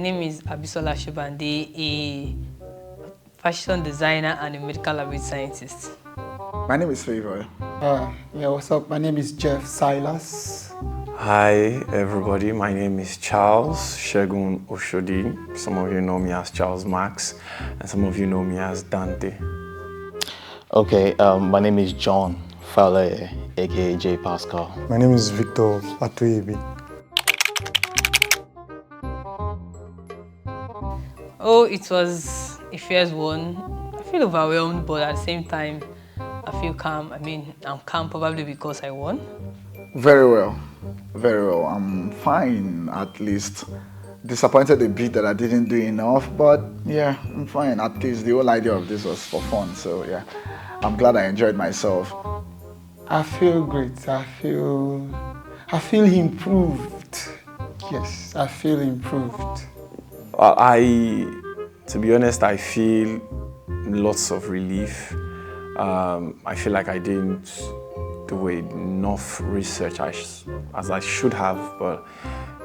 name is Abisola Shubande, a fashion designer and a medical laboratory scientist. My name is Favor. Yeah, what's up? My name is Jeff Silas. Hi everybody, my name is Charles Shegun Oshodi. Some of you know me as Charles Max, and some of you know me as Dante. Okay, my name is John Fowler, aka J Pascal. My name is Victor Atuyebi. Oh, it was a fierce one. I feel overwhelmed, but at the same time, I feel calm. I mean, I'm calm probably because I won. Very well. Very well. I'm fine, at least. Disappointed a bit that I didn't do enough, but yeah, I'm fine. At least the whole idea of this was for fun, so yeah. I'm glad I enjoyed myself. I feel great. I feel improved. Yes, I feel improved. To be honest, I feel lots of relief. I feel like I didn't do enough research as I should have, but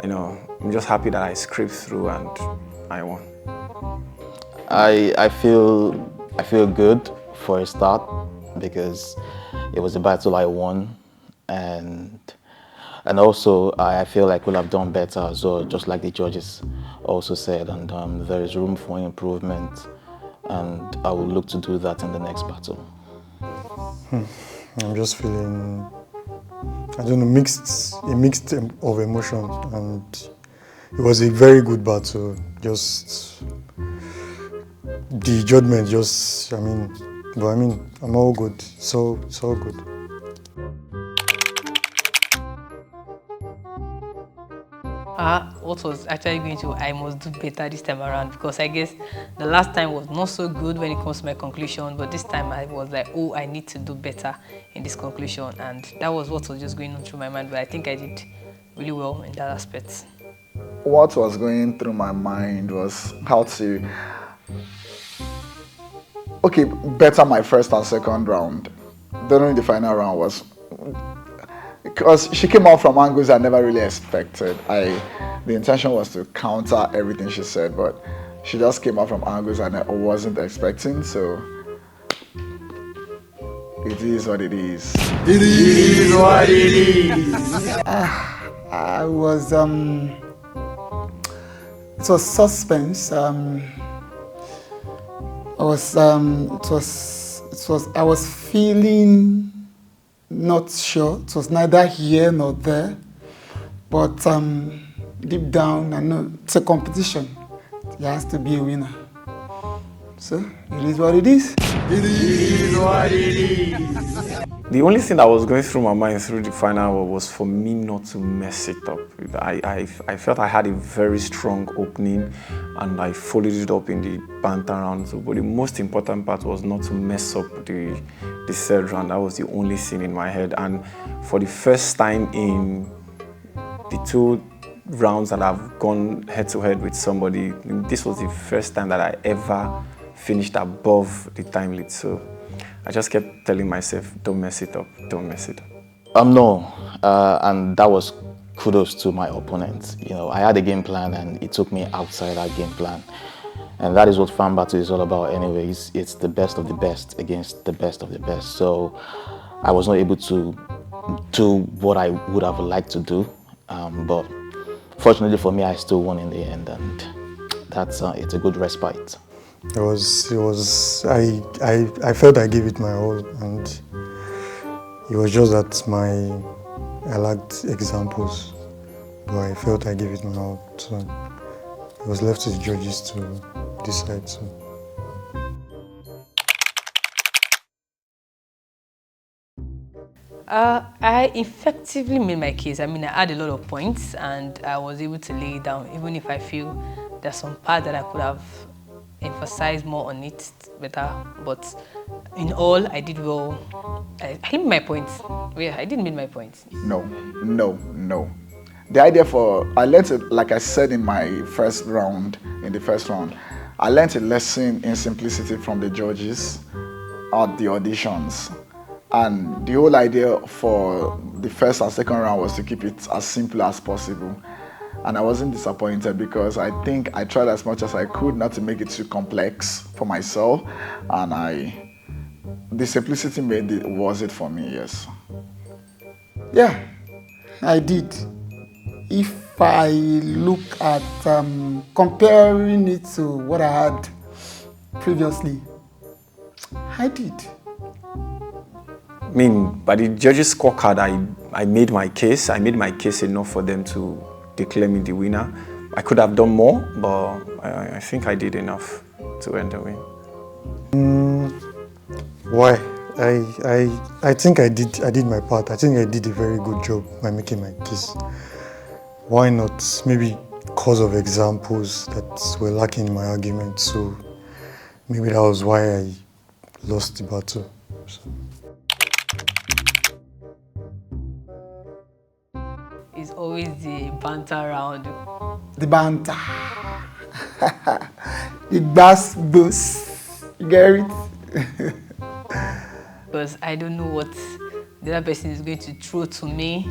you know, I'm just happy that I scraped through and I won. I feel good for a start because it was a battle I won, and also I feel like we'll have done better as well, just like the judges also said, and there is room for improvement, and I will look to do that in the next battle. I'm just feeling, I don't know, a mixed of emotions, and it was a very good battle. Just the judgment, I'm all good. So good. What was actually going to, I must do better this time around, because I guess the last time was not so good when it comes to my conclusion, but this time I was like, oh, I need to do better in this conclusion, and that was what was just going on through my mind, but I think I did really well in that aspect. What was going through my mind was how to better my first and second round. During the final round was because she came out from angles I never really expected. The intention was to counter everything she said, but she just came out from angles I wasn't expecting, so it is what it is. It is what it is. I was it was suspense. I was feeling not sure. It was neither here nor there, but deep down I know it's a competition. There has to be a winner. So it is what it is. It is what it is. The only thing that was going through my mind through the final was for me not to mess it up. I felt I had a very strong opening and I followed it up in the banter round. But the most important part was not to mess up the third round. That was the only thing in my head. And for the first time in the 2 rounds that I've gone head to head with somebody, this was the first time that I ever finished above the time limit. So I just kept telling myself, don't mess it up, don't mess it up. No, and that was kudos to my opponent. You know, I had a game plan and it took me outside that game plan. And that is what fan battle is all about anyways. It's the best of the best against the best of the best. So I was not able to do what I would have liked to do, but fortunately for me, I still won in the end, and that's it's a good respite. I felt I gave it my all, and it was just that I lacked examples, but I felt I gave it my all. So it was left to the judges to decide. So. I effectively made my case. I mean, I had a lot of points and I was able to lay it down, even if I feel there's some part that I could have emphasized more on it better. But in all, I did well. I made my points. Yeah, I didn't make my points. No. The idea I learned it, like I said in the first round, I learned a lesson in simplicity from the judges at the auditions. And the whole idea for the first and second round was to keep it as simple as possible. And I wasn't disappointed because I think I tried as much as I could not to make it too complex for myself. And the simplicity was it for me, yes. Yeah, I did. If I look at comparing it to what I had previously, I did. I mean, by the judges' scorecard, I made my case. I made my case enough for them to declare me the winner. I could have done more, but I think I did enough to end the win. Why? I think I did my part. I think I did a very good job by making my case. Why not? Maybe because of examples that were lacking in my argument. So maybe that was why I lost the battle. So. It's always the banter round. The banter. The bass boost. You get it? Because I don't know what the other person is going to throw to me.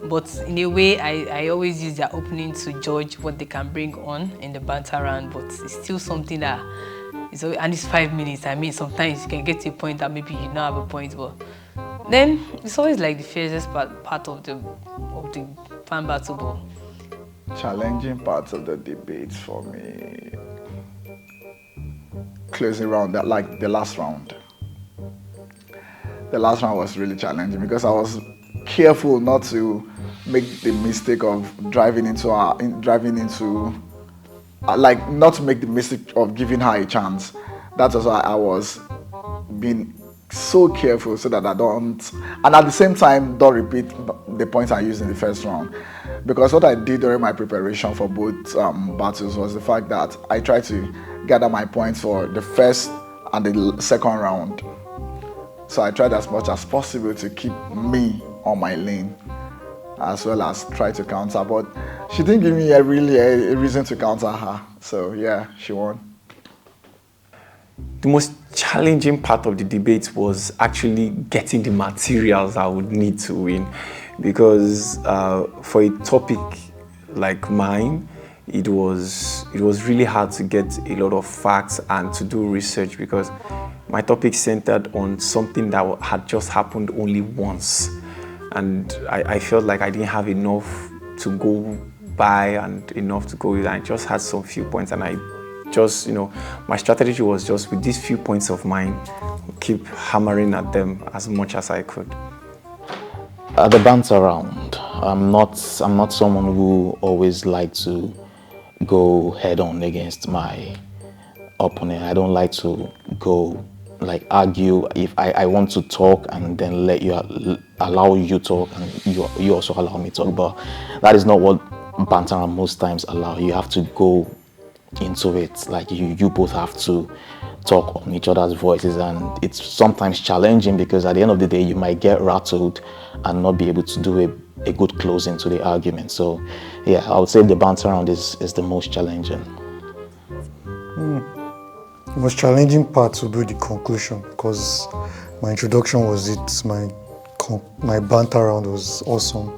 But in a way, I always use their opening to judge what they can bring on in the banter round. But it's still something that is, and it's 5 minutes. I mean, sometimes you can get to a point that maybe you don't have a point, but then it's always like the fiercest part of the fan battle. But Challenging parts of the debate for me. Closing round, like the last round. The last round was really challenging because I was careful not to make the mistake of driving into not to make the mistake of giving her a chance. That was why I was being so careful so that I don't, and at the same time don't repeat the points I used in the first round. Because what I did during my preparation for both battles was the fact that I tried to gather my points for the first and the second round. So I tried as much as possible to keep me on my lane, as well as try to counter. But she didn't give me a reason to counter her. So yeah, she won. The most challenging part of the debate was actually getting the materials I would need to win, because for a topic like mine, it was really hard to get a lot of facts and to do research, because my topic centered on something that had just happened only once, and I felt like I didn't have enough to go by and enough to go with. I just had some few points, and I just, my strategy was just with these few points of mine, keep hammering at them as much as I could. At the banter round, I'm not someone who always like to go head on against my opponent. I don't like to go argue. If I want to talk and then allow you talk, and you also allow me talk, but that is not what banter round most times allow. You have to go into it, like you both have to talk on each other's voices, and it's sometimes challenging because at the end of the day you might get rattled and not be able to do a good closing to the argument. So yeah, I would say the banter round is the most challenging. The most challenging part would be the conclusion, because my introduction was it, my banter round was awesome.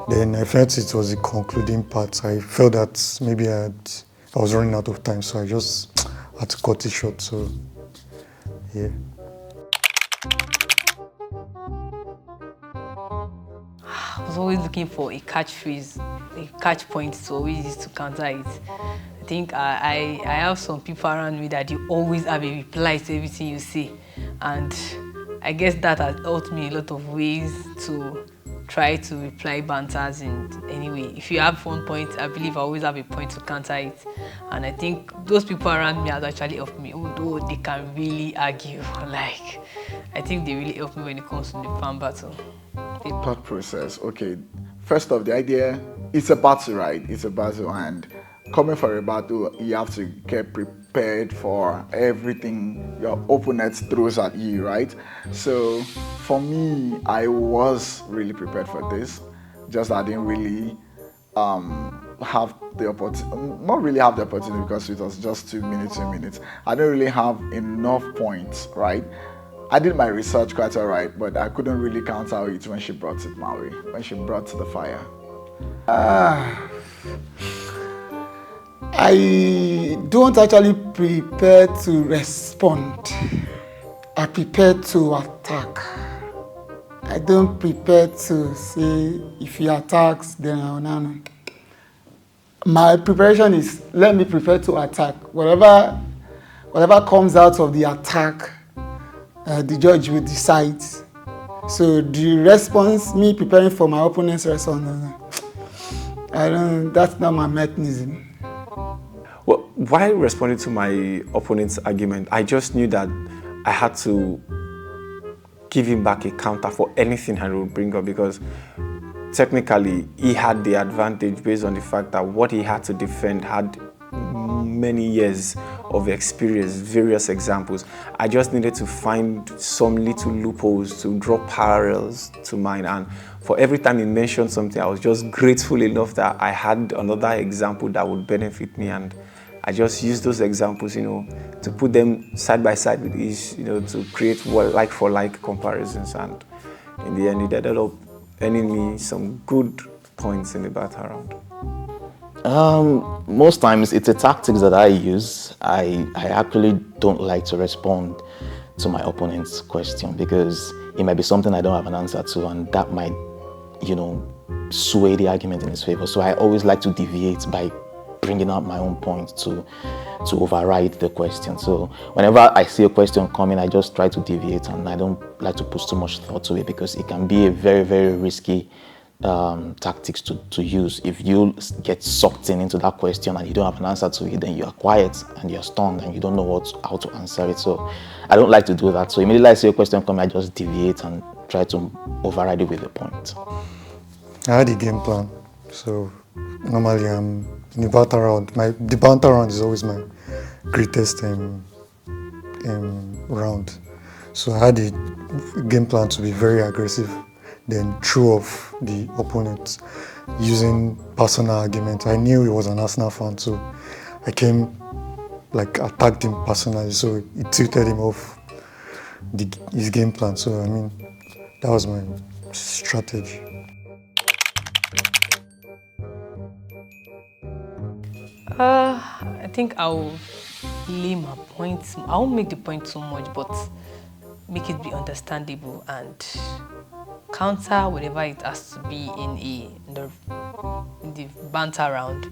Then I felt it was the concluding part. I felt that maybe I was running out of time, so I just had to cut it short. So yeah. I was always looking for a catchphrase, a catch point to always use to counter it. I think I have some people around me that you always have a reply to everything you say, and I guess that has helped me in a lot of ways to try to reply banters in any way. If you have one point, I believe I always have a point to counter it, and I think those people around me have actually helped me, although they can really argue. I think they really help me when it comes to the fan battle. The thought process. Okay, first off, the idea, it's a battle, right? It's a battle, and coming for a battle, you have to get prepared for everything your opponent throws at you, right? So for me, I was really prepared for this. Just I didn't really have the opportunity, not really have the opportunity, because it was just 2 minutes. I didn't really have enough points, right? I did my research quite all right, but I couldn't really counter it when she brought it my way, when she brought the fire. I don't actually prepare to respond. I prepare to attack. I don't prepare to say if he attacks, then I will know. My preparation is let me prepare to attack. Whatever comes out of the attack, the judge will decide. So the response, me preparing for my opponent's response, I don't. That's not my mechanism. Well, while responding to my opponent's argument, I just knew that I had to give him back a counter for anything I would bring up, because technically he had the advantage based on the fact that what he had to defend had many years of experience, various examples. I just needed to find some little loopholes to draw parallels to mine, and for every time he mentioned something, I was just grateful enough that I had another example that would benefit me, and I just used those examples, to put them side by side with each, to create like for like comparisons, and in the end, it ended up earning me some good points in the battle round. Most times it's a tactics that I use. I actually don't like to respond to my opponent's question because it might be something I don't have an answer to, and that might, sway the argument in his favor. So I always like to deviate by bringing out my own point to override the question. So whenever I see a question coming, I just try to deviate, and I don't like to put too much thought to it because it can be a very, very risky tactics to use. If you get sucked into that question and you don't have an answer to it, then you are quiet and you're stunned and you don't know how to answer it. So I don't like to do that. So immediately I see a question come, I just deviate and try to override it with a point. I had a game plan. So normally I'm in the banter round. The banter round is always my greatest round. So I had a game plan to be very aggressive, then throw off the opponent using personal argument. I knew he was an Arsenal fan, so I came, attacked him personally, so it tilted him off his game plan. So, that was my strategy. I think I'll lay my points. I won't make the point too much, but make it be understandable and counter whatever it has to be in the banter round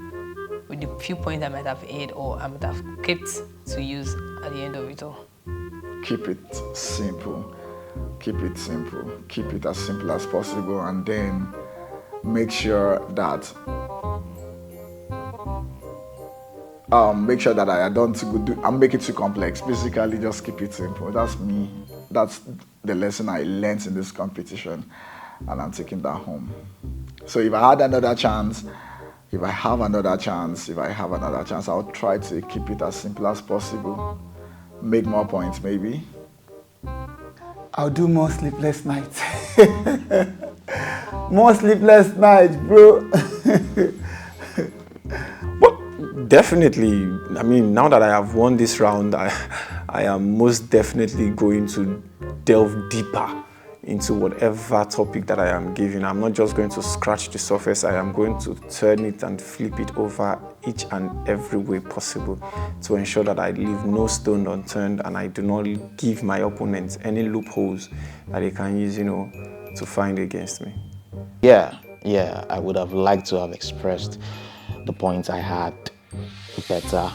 with the few points I might have had or I might have kept to use at the end of it all. Keep it simple. Keep it simple. Keep it as simple as possible, and then make sure that I don't make it too complex. Basically, just keep it simple. That's me. That's the lesson I learned in this competition, and I'm taking that home. So if I have another chance, I'll try to keep it as simple as possible. Make more points, maybe. I'll do more sleepless nights. More sleepless nights, bro. Definitely. Now that I have won this round, I am most definitely going to delve deeper into whatever topic that I am given. I'm not just going to scratch the surface. I am going to turn it and flip it over each and every way possible to ensure that I leave no stone unturned and I do not give my opponents any loopholes that they can use, to find against me. Yeah, I would have liked to have expressed the points I had better,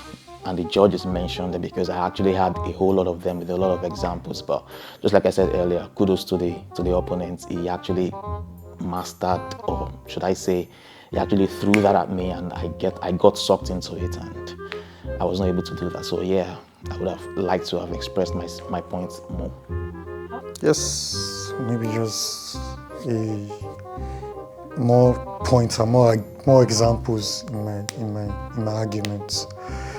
and the judges mentioned it because I actually had a whole lot of them with a lot of examples. But just like I said earlier, kudos to the opponent. He actually mastered, or should I say, he actually threw that at me, and I got sucked into it, and I was not able to do that. So yeah, I would have liked to have expressed my points more. Yes, maybe just more points and more examples in my arguments.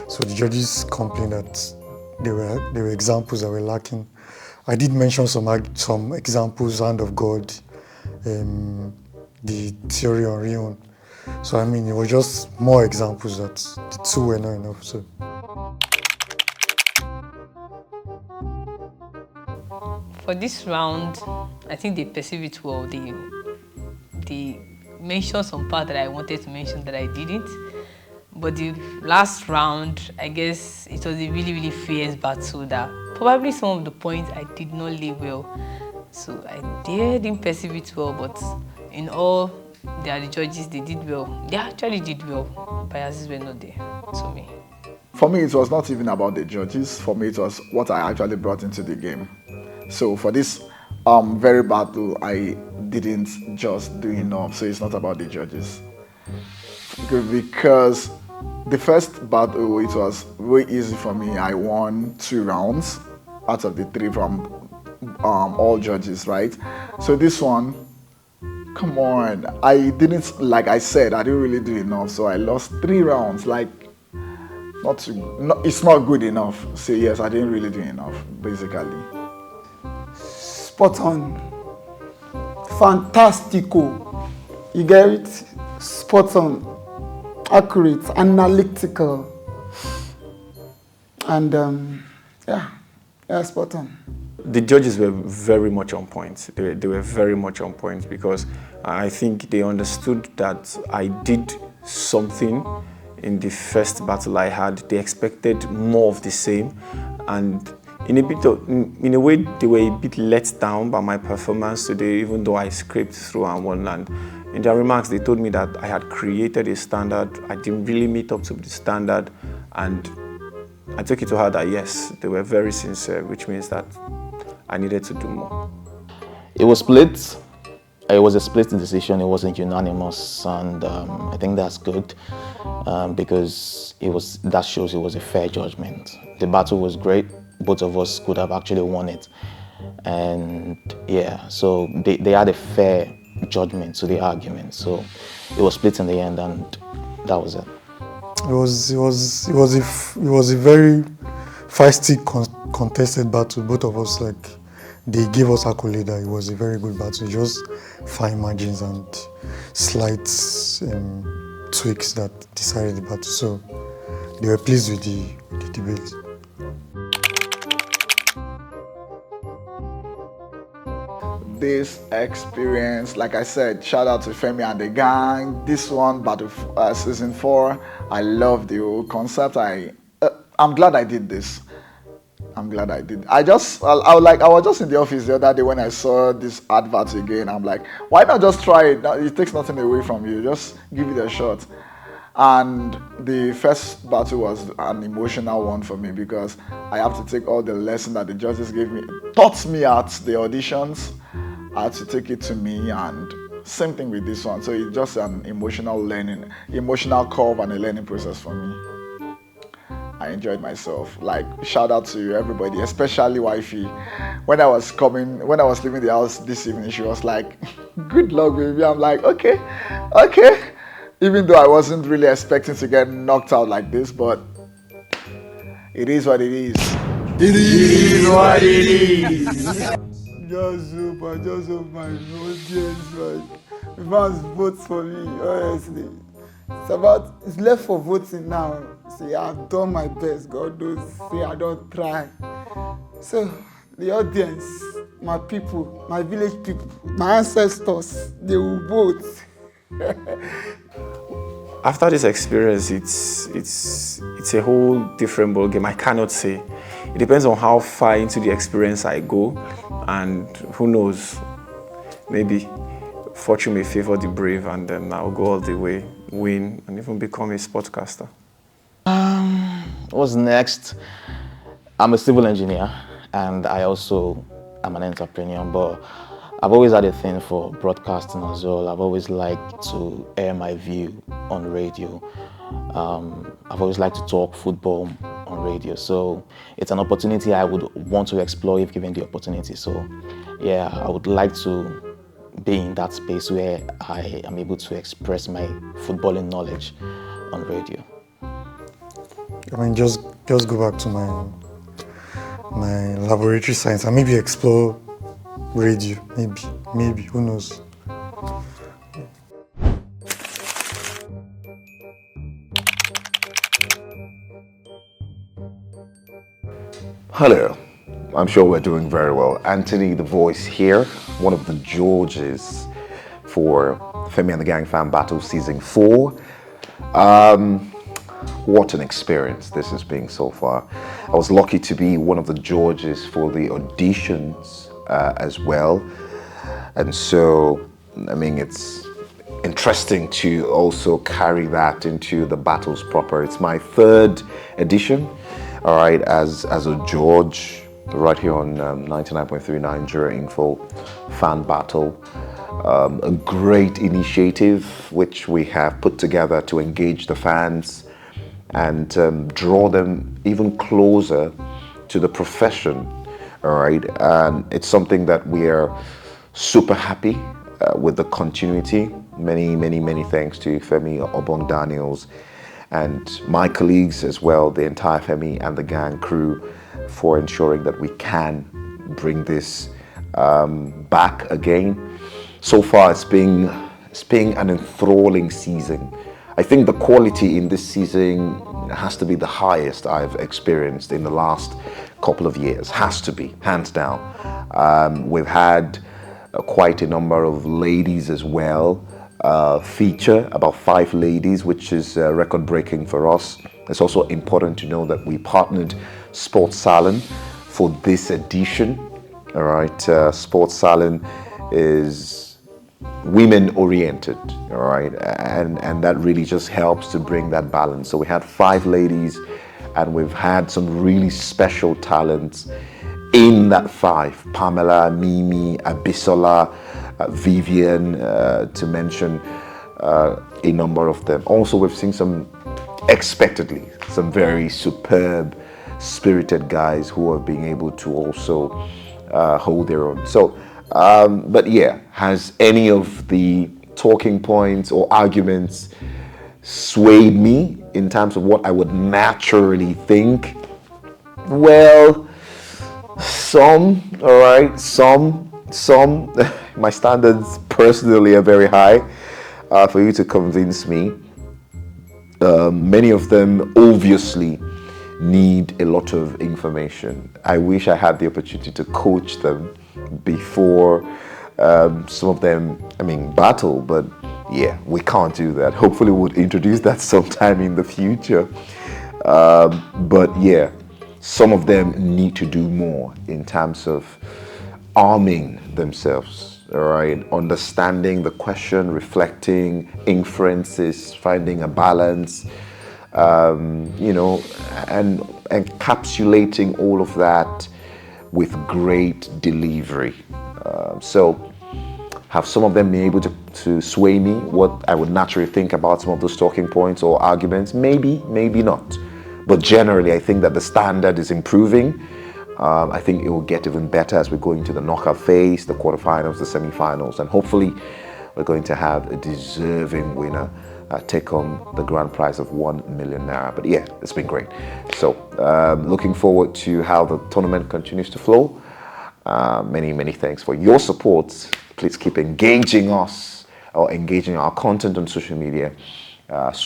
So the judges complained that there were examples that were lacking. I did mention some examples: hand of God, the theory on Rion. So it was just more examples that the two were not enough. So. For this round, I think they perceive it well. They mentioned some part that I wanted to mention that I didn't. But the last round, I guess it was a really, really fierce battle that probably some of the points I did not lay well. So I didn't perceive it well, but in all, they are the judges, they did well. They actually did well. Biases were not there to me. For me, it was not even about the judges. For me, it was what I actually brought into the game. So for this very battle, I didn't just do enough. So it's not about the judges. Because the first battle, it was very easy for me. I won 2 rounds out of the 3 from all judges, right? So this one, come on, I didn't, like I said, I didn't really do enough. So I lost 3 rounds. Like, it's not good enough. So yes, I didn't really do enough, basically. Spot on. Fantastico. You get it? Spot on. Accurate, analytical, and yeah, spot on. The judges were very much on point. They were very much on point because I think they understood that I did something in the first battle I had. They expected more of the same, and in a way, they were a bit let down by my performance today, even though I scraped through and won. And in their remarks, they told me that I had created a standard. I didn't really meet up to the standard, and I took it to heart that yes, they were very sincere, which means that I needed to do more. It was split. It was a split decision. It wasn't unanimous, and I think that's good because that shows it was a fair judgment. The battle was great. Both of us could have actually won it, and yeah, so they had a fair judgment to the argument. So it was split in the end, and that was it. It was a very feisty contested battle. Both of us, like, they gave us accolade that it was a very good battle. Just fine margins and slight tweaks that decided the battle. So they were pleased with the debate. This experience, like I said, shout out to Femi and the gang. This one, battle season 4, I love the whole concept. I'm glad I did this. I'm glad I did. I was just in the office the other day when I saw this advert again. I'm like, why not just try it? It takes nothing away from you. Just give it a shot. And the first battle was an emotional one for me because I have to take all the lesson that the judges taught me at the auditions. I had to take it to me, and same thing with this one. So it's just an emotional curve and a learning process for me. I enjoyed myself. Like, shout out to everybody, especially wifey. When I was leaving the house this evening, she was like, good luck, baby. I'm like, okay. Even though I wasn't really expecting to get knocked out like this, but it is what it is. It is what it is. Just hope my audience, right? Fans vote for me, honestly. It's left for voting now. See, I've done my best. God knows, say I don't try. So, the audience, my people, my village people, my ancestors, they will vote. After this experience, it's a whole different ball game. I cannot say. It depends on how far into the experience I go, and who knows, maybe fortune may favor the brave, and then I'll go all the way, win, and even become a sportscaster. What's next? I'm a civil engineer, and I also am an entrepreneur, but I've always had a thing for broadcasting as well. I've always liked to air my view on radio. I've always liked to talk football on radio. So it's an opportunity I would want to explore if given the opportunity. So yeah, I would like to be in that space where I am able to express my footballing knowledge on radio. I mean, just go back to my laboratory science and maybe explore radio, maybe, who knows. Hello, I'm sure we're doing very well. Anthony, the voice here, one of the Georges for Femi and the Gang Fan Battle Season 4. What an experience this has been so far. I was lucky to be one of the judges for the auditions as well. And so, I mean, it's interesting to also carry that into the battles proper. It's my third edition, all right, as a judge right here on 99.3 Nigeria Info Fan Battle. A great initiative which we have put together to engage the fans and draw them even closer to the profession, all right? And it's something that we are super happy with the continuity. Many thanks to Femi Obong Daniels and my colleagues as well, the entire Femi and the Gang crew, for ensuring that we can bring this back again. So far, it's been an enthralling season. I think the quality in this season has to be the highest I've experienced in the last couple of years. Has to be, hands down. We've had quite a number of ladies as well feature, about 5 ladies, which is record-breaking for us. It's also important to know that we partnered Sports Salon for this edition. All right, Sports Salon is women oriented, all right, and that really just helps to bring that balance. So we had 5 ladies, and we've had some really special talents in that 5: Pamela, Mimi, Abisola, Vivian, to mention a number of them. Also, we've seen some very superb, spirited guys who are being able to also hold their own. So but yeah, has any of the talking points or arguments swayed me in terms of what I would naturally think? Well, some, all right, some. My standards personally are very high for you to convince me. Many of them obviously need a lot of information. I wish I had the opportunity to coach them before some of them, battle, but yeah, we can't do that. Hopefully we'll introduce that sometime in the future. But yeah, some of them need to do more in terms of arming themselves, all right? Understanding the question, reflecting, inferences, finding a balance, and encapsulating all of that with great delivery. So have some of them been able to sway me what I would naturally think about some of those talking points or arguments? Maybe not. But generally, I think that the standard is improving. I think it will get even better as we go into the knockout phase, the quarterfinals, the semifinals, and hopefully we're going to have a deserving winner take on the grand prize of 1 million naira. But yeah, it's been great. So looking forward to how the tournament continues to flow. Many thanks for your support. Please keep engaging us or engaging our content on social media.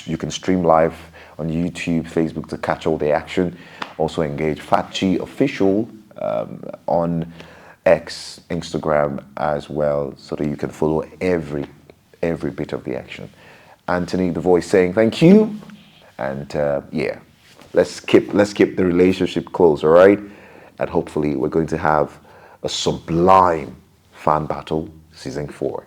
You can stream live on YouTube, Facebook to catch all the action. Also engage Fatchi Official on X, Instagram as well, so that you can follow every bit of the action. Anthony, the voice, saying thank you, and yeah, let's keep the relationship close, all right? And hopefully we're going to have a sublime fan battle season 4.